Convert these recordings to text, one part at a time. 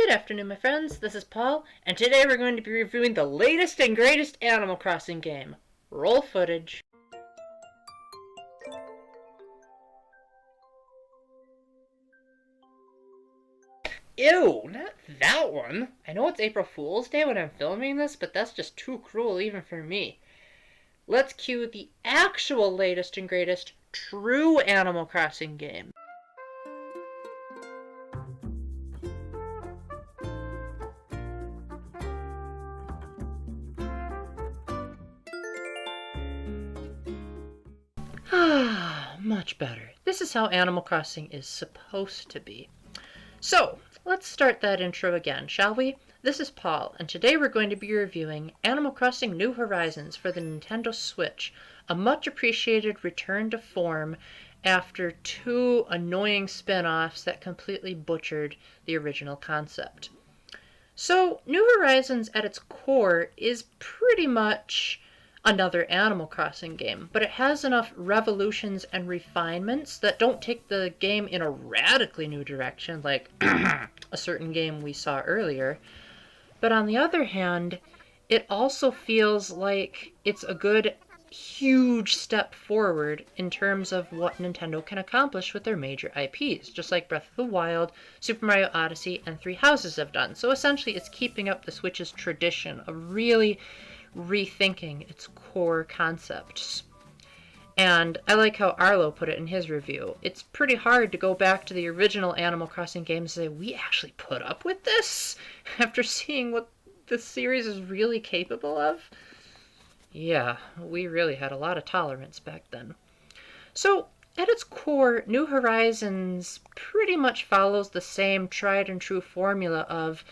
Good afternoon, my friends. This is Paul, and today we're going to be reviewing the latest and greatest Animal Crossing game. Roll footage. Ew, not that one. I know it's April Fool's Day when I'm filming this, but that's just too cruel even for me. Let's cue the actual latest and greatest true Animal Crossing game. Much better. This is how Animal Crossing is supposed to be. So, let's start that intro again, shall we? This is Paul, and today we're going to be reviewing Animal Crossing New Horizons for the Nintendo Switch, a much appreciated return to form after two annoying spin-offs that completely butchered the original concept. So, New Horizons at its core is pretty much another Animal Crossing game, but it has enough revolutions and refinements that don't take the game in a radically new direction like a certain game we saw earlier. But on the other hand, it also feels like it's a good, huge step forward in terms of what Nintendo can accomplish with their major IPs, just like Breath of the Wild, Super Mario Odyssey, and Three Houses have done. So essentially it's keeping up the Switch's tradition of really rethinking its core concepts. And I like how Arlo put it in his review. It's pretty hard to go back to the original Animal Crossing games and say, we actually put up with this? After seeing what this series is really capable of? Yeah, we really had a lot of tolerance back then. So, at its core, New Horizons pretty much follows the same tried and true formula of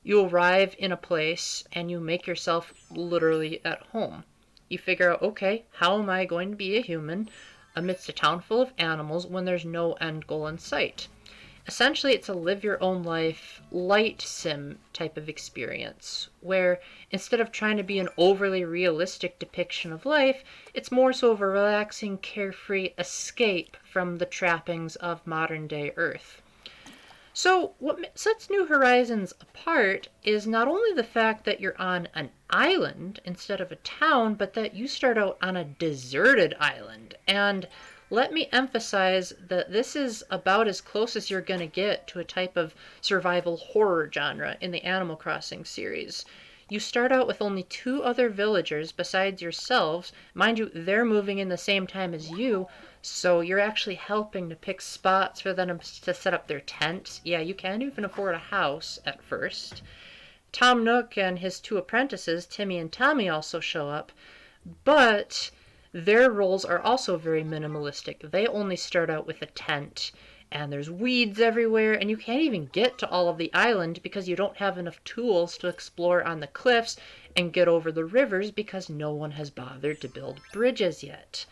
you arrive in a place and you make yourself literally at home. You figure out, okay, how am I going to be a human amidst a town full of animals when there's no end goal in sight? Essentially, it's a live your own life, light sim type of experience, where instead of trying to be an overly realistic depiction of life, it's more so of a relaxing, carefree escape from the trappings of modern day Earth. So what sets New Horizons apart is not only the fact that you're on an island instead of a town, but that you start out on a deserted island. And let me emphasize that this is about as close as you're going to get to a type of survival horror genre in the Animal Crossing series. You start out with only two other villagers besides yourselves. Mind you, they're moving in the same time as you, so you're actually helping to pick spots for them to set up their tents. Yeah, you can't even afford a house at first. Tom Nook and his two apprentices, Timmy and Tommy, also show up, but their roles are also very minimalistic. They only start out with a tent, and there's weeds everywhere, and you can't even get to all of the island because you don't have enough tools to explore on the cliffs and get over the rivers because no one has bothered to build bridges yet.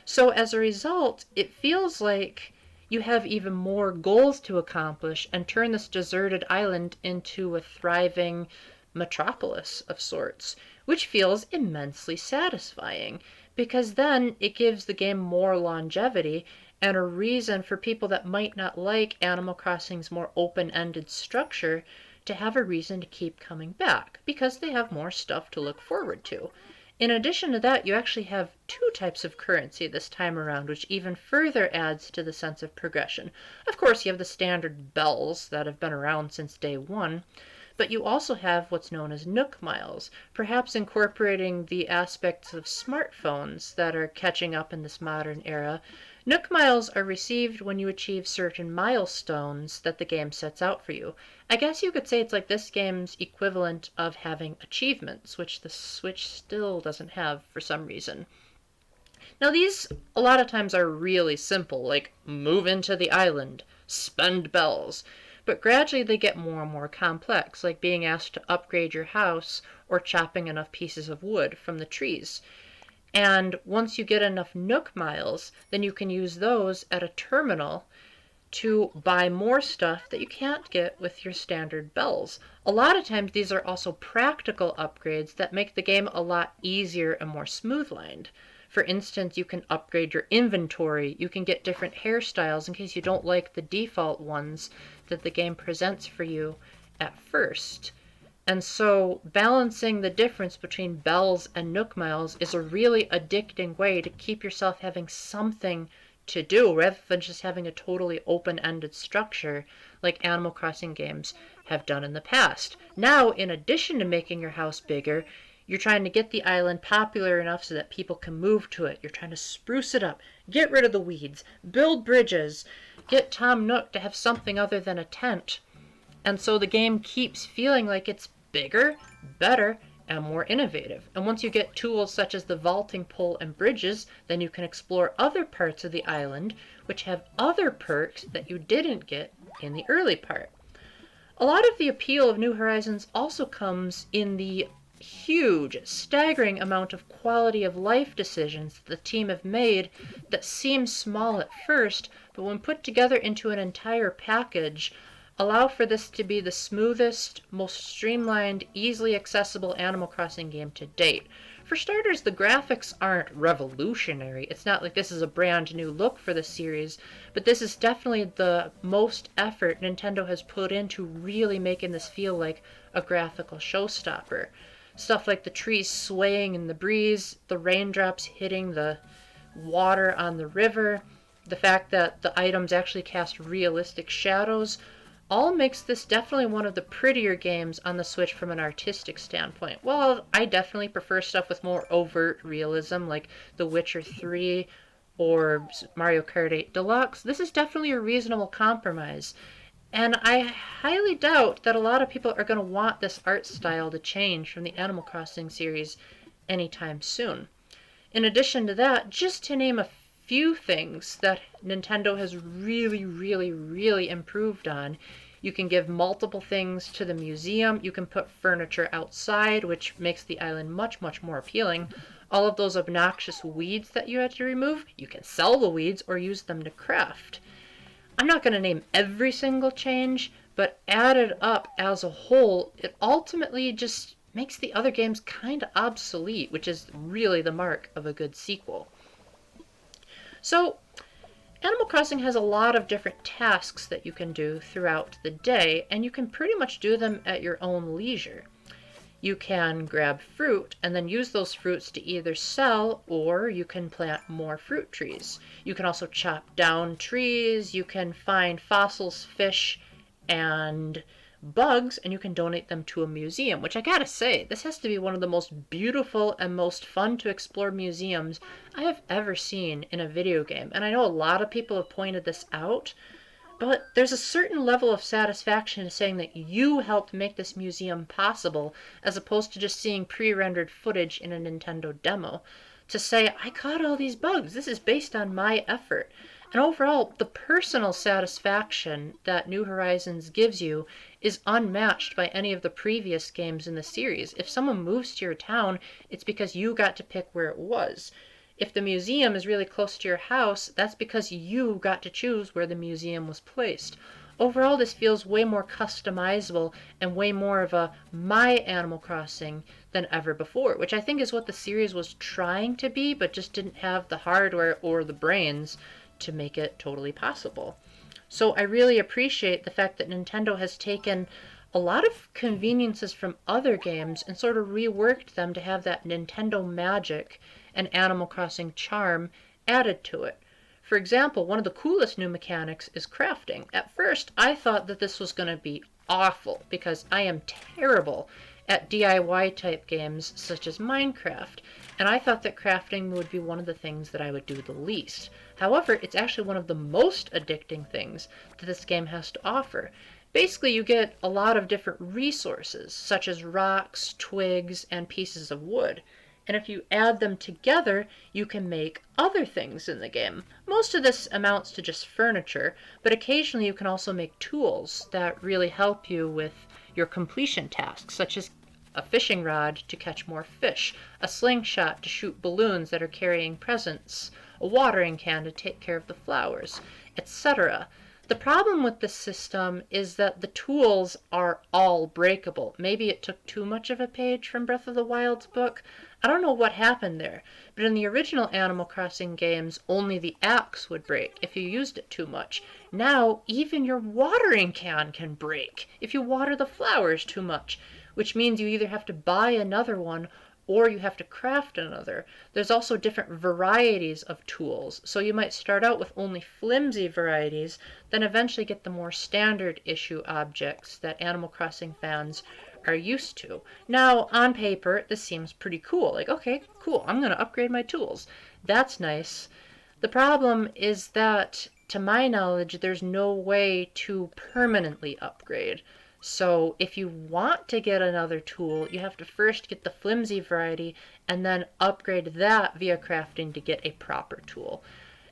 So as a result, it feels like you have even more goals to accomplish and turn this deserted island into a thriving metropolis of sorts, which feels immensely satisfying because then it gives the game more longevity and a reason for people that might not like Animal Crossing's more open-ended structure to have a reason to keep coming back because they have more stuff to look forward to. In addition to that, you actually have two types of currency this time around, which even further adds to the sense of progression. Of course, you have the standard bells that have been around since day one, but you also have what's known as Nook Miles, perhaps incorporating the aspects of smartphones that are catching up in this modern era. Nook Miles are received when you achieve certain milestones that the game sets out for you. I guess you could say it's like this game's equivalent of having achievements, which the Switch still doesn't have for some reason. Now these, a lot of times, are really simple, like move into the island, spend bells. But gradually they get more and more complex, like being asked to upgrade your house or chopping enough pieces of wood from the trees. And once you get enough Nook Miles, then you can use those at a terminal to buy more stuff that you can't get with your standard bells. A lot of times these are also practical upgrades that make the game a lot easier and more smooth-lined. For instance, you can upgrade your inventory, you can get different hairstyles in case you don't like the default ones that the game presents for you, at first. And so balancing the difference between bells and Nook Miles is a really addicting way to keep yourself having something to do rather than just having a totally open-ended structure like Animal Crossing games have done in the past. Now, in addition to making your house bigger, you're trying to get the island popular enough so that people can move to it. You're trying to spruce it up, get rid of the weeds, build bridges, get Tom Nook to have something other than a tent. And so the game keeps feeling like it's bigger, better, and more innovative. And once you get tools such as the vaulting pole and bridges, then you can explore other parts of the island which have other perks that you didn't get in the early part. A lot of the appeal of New Horizons also comes in the huge, staggering amount of quality of life decisions that the team have made that seem small at first, but when put together into an entire package, allow for this to be the smoothest, most streamlined, easily accessible Animal Crossing game to date. For starters, the graphics aren't revolutionary. It's not like this is a brand new look for the series, but this is definitely the most effort Nintendo has put into really making this feel like a graphical showstopper. Stuff like the trees swaying in the breeze, the raindrops hitting the water on the river, the fact that the items actually cast realistic shadows, all makes this definitely one of the prettier games on the Switch from an artistic standpoint. Well, I definitely prefer stuff with more overt realism like The Witcher 3 or Mario Kart 8 Deluxe. This is definitely a reasonable compromise. And I highly doubt that a lot of people are going to want this art style to change from the Animal Crossing series anytime soon. In addition to that, just to name a few things that Nintendo has really improved on, you can give multiple things to the museum. You can put furniture outside, which makes the island much more appealing. All of those obnoxious weeds that you had to remove, you can sell the weeds or use them to craft. I'm not going to name every single change, but added up as a whole, it ultimately just makes the other games kind of obsolete, which is really the mark of a good sequel. So, Animal Crossing has a lot of different tasks that you can do throughout the day, and you can pretty much do them at your own leisure. You can grab fruit and then use those fruits to either sell, or you can plant more fruit trees. You can also chop down trees, you can find fossils, fish, and bugs, and you can donate them to a museum, which I gotta say, this has to be one of the most beautiful and most fun to explore museums I have ever seen in a video game. And I know a lot of people have pointed this out, but there's a certain level of satisfaction in saying that you helped make this museum possible, as opposed to just seeing pre-rendered footage in a Nintendo demo. To say, I caught all these bugs, this is based on my effort. And overall, the personal satisfaction that New Horizons gives you is unmatched by any of the previous games in the series. If someone moves to your town, it's because you got to pick where it was. If the museum is really close to your house, that's because you got to choose where the museum was placed. Overall, this feels way more customizable and way more of a my Animal Crossing than ever before, which I think is what the series was trying to be, but just didn't have the hardware or the brains to make it totally possible. So I really appreciate the fact that Nintendo has taken a lot of conveniences from other games and sort of reworked them to have that Nintendo magic and Animal Crossing charm added to it. For example, one of the coolest new mechanics is crafting. At first, I thought that this was going to be awful because I am terrible at DIY type games such as Minecraft, and I thought that crafting would be one of the things that I would do the least. However, it's actually one of the most addicting things that this game has to offer. Basically, you get a lot of different resources, such as rocks, twigs, and pieces of wood. And if you add them together, you can make other things in the game. Most of this amounts to just furniture, but occasionally you can also make tools that really help you with your completion tasks, such as a fishing rod to catch more fish, a slingshot to shoot balloons that are carrying presents, a watering can to take care of the flowers, etc. The problem with this system is that the tools are all breakable. Maybe it took too much of a page from Breath of the Wild's book. I don't know what happened there, but in the original Animal Crossing games, only the axe would break if you used it too much. Now, even your watering can break if you water the flowers too much, which means you either have to buy another one or you have to craft another. There's also different varieties of tools, so you might start out with only flimsy varieties, then eventually get the more standard issue objects that Animal Crossing fans are used to. Now, on paper, this seems pretty cool. Like, okay, cool, I'm going to upgrade my tools. That's nice. The problem is that, to my knowledge, there's no way to permanently upgrade. So if you want to get another tool, you have to first get the flimsy variety and then upgrade that via crafting to get a proper tool.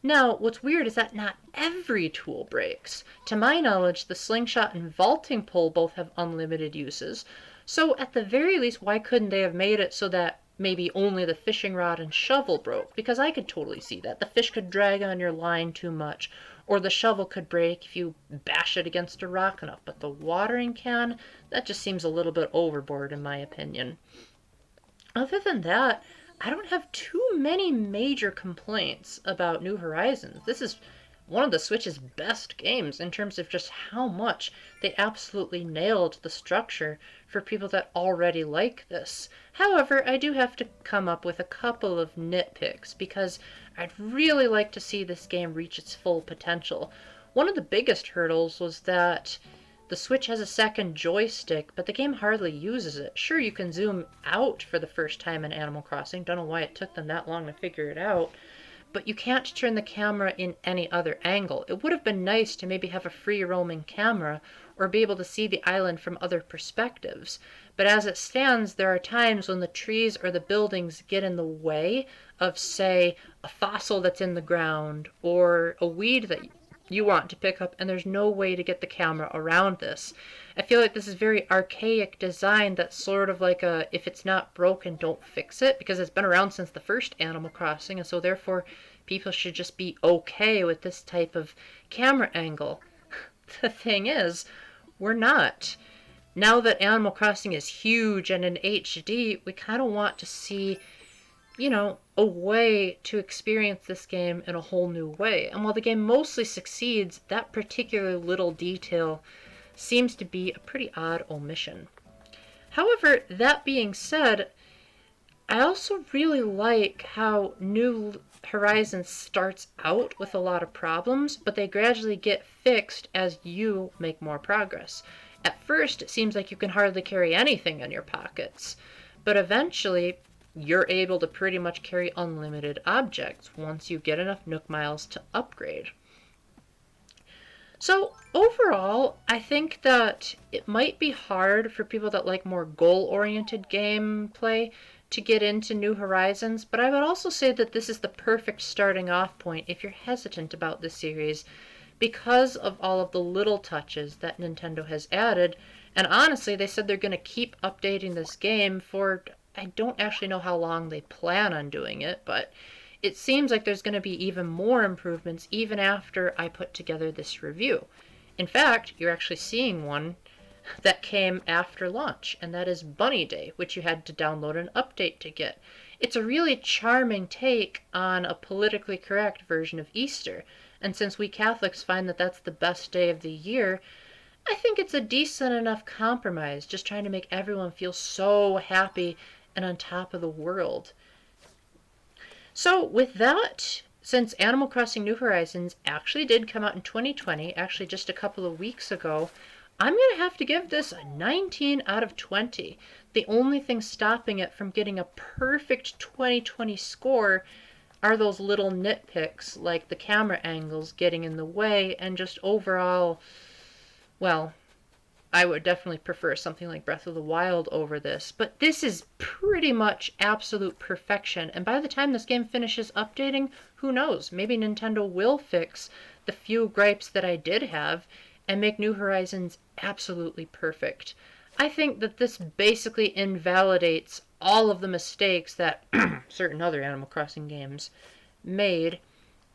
Now, what's weird is that not every tool breaks. To my knowledge, the slingshot and vaulting pole both have unlimited uses. So at the very least, why couldn't they have made it so that maybe only the fishing rod and shovel broke? Because I could totally see that. The fish could drag on your line too much, or the shovel could break if you bash it against a rock enough. But the watering can, that just seems a little bit overboard in my opinion. Other than that, I don't have too many major complaints about New Horizons. This is one of the Switch's best games in terms of just how much they absolutely nailed the structure for people that already like this. However, I do have to come up with a couple of nitpicks because I'd really like to see this game reach its full potential. One of the biggest hurdles was that the Switch has a second joystick, but the game hardly uses it. Sure, you can zoom out for the first time in Animal Crossing. Don't know why it took them that long to figure it out. But you can't turn the camera in any other angle. It would have been nice to maybe have a free roaming camera or be able to see the island from other perspectives. But as it stands, there are times when the trees or the buildings get in the way of, say, a fossil that's in the ground or a weed that you want to pick up, and there's no way to get the camera around this. I feel like this is very archaic design that's sort of like a, if it's not broken, don't fix it, because it's been around since the first Animal Crossing, and so therefore people should just be okay with this type of camera angle. The thing is, we're not. Now that Animal Crossing is huge and in HD, we kind of want to see, a way to experience this game in a whole new way. And while the game mostly succeeds, that particular little detail seems to be a pretty odd omission. However, that being said, I also really like how New Horizons starts out with a lot of problems, but they gradually get fixed as you make more progress. At first, it seems like you can hardly carry anything in your pockets, but eventually you're able to pretty much carry unlimited objects once you get enough Nook Miles to upgrade. So overall, I think that it might be hard for people that like more goal-oriented gameplay to get into New Horizons, but I would also say that this is the perfect starting off point if you're hesitant about the series because of all of the little touches that Nintendo has added. And honestly, they said they're going to keep updating this game for, I don't actually know how long they plan on doing it, but it seems like there's going to be even more improvements even after I put together this review. In fact, you're actually seeing one that came after launch, and that is Bunny Day, which you had to download an update to get. It's a really charming take on a politically correct version of Easter, and since we Catholics find that that's the best day of the year, I think it's a decent enough compromise, just trying to make everyone feel so happy and on top of the world. So with that, since Animal Crossing New Horizons actually did come out in 2020, actually just a couple of weeks ago, I'm going to have to give this a 19 out of 20. The only thing stopping it from getting a perfect 2020 score are those little nitpicks like the camera angles getting in the way and just overall, well, I would definitely prefer something like Breath of the Wild over this, but this is pretty much absolute perfection, and by the time this game finishes updating, who knows, maybe Nintendo will fix the few gripes that I did have and make New Horizons absolutely perfect. I think that this basically invalidates all of the mistakes that certain other Animal Crossing games made,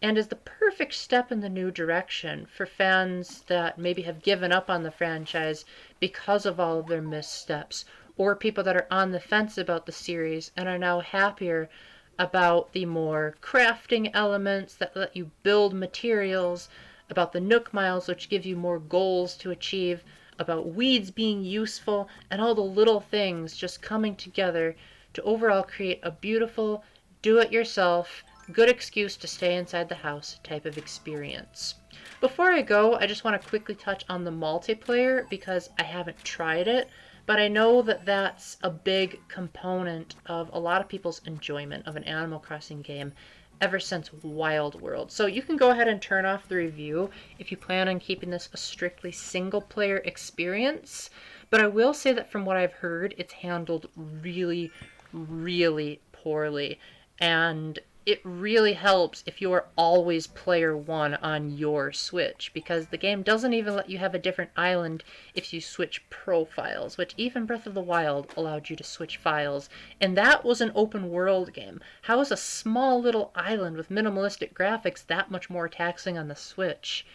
and is the perfect step in the new direction for fans that maybe have given up on the franchise because of all of their missteps, or people that are on the fence about the series and are now happier about the more crafting elements that let you build materials, about the Nook Miles, which give you more goals to achieve, about weeds being useful, and all the little things just coming together to overall create a beautiful, do-it-yourself, good excuse to stay inside the house type of experience. Before I go, I just want to quickly touch on the multiplayer because I haven't tried it, but I know that that's a big component of a lot of people's enjoyment of an Animal Crossing game ever since Wild World. So you can go ahead and turn off the review if you plan on keeping this a strictly single player experience. But I will say that from what I've heard, it's handled really, really poorly. And it really helps if you are always player one on your Switch, because the game doesn't even let you have a different island if you switch profiles, which even Breath of the Wild allowed you to switch files. And that was an open world game. How is a small little island with minimalistic graphics that much more taxing on the Switch?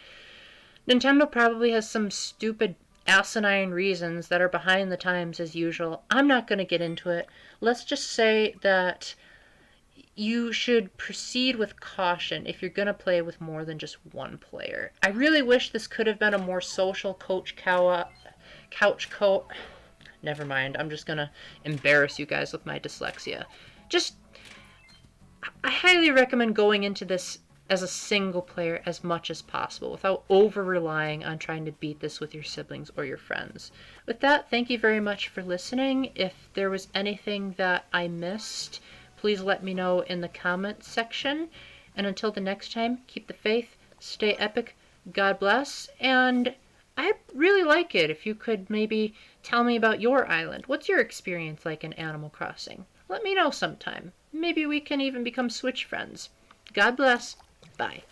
Nintendo probably has some stupid asinine reasons that are behind the times as usual. I'm not going to get into it. Let's just say that you should proceed with caution if you're going to play with more than just one player. I really wish this could have been a more social couch co. Never mind, I'm just going to embarrass you guys with my dyslexia. I highly recommend going into this as a single player as much as possible without over relying on trying to beat this with your siblings or your friends. With that, thank you very much for listening. If there was anything that I missed, please let me know in the comments section. And until the next time, keep the faith, stay epic, God bless, and I'd really like it if you could maybe tell me about your island. What's your experience like in Animal Crossing? Let me know sometime. Maybe we can even become Switch friends. God bless. Bye.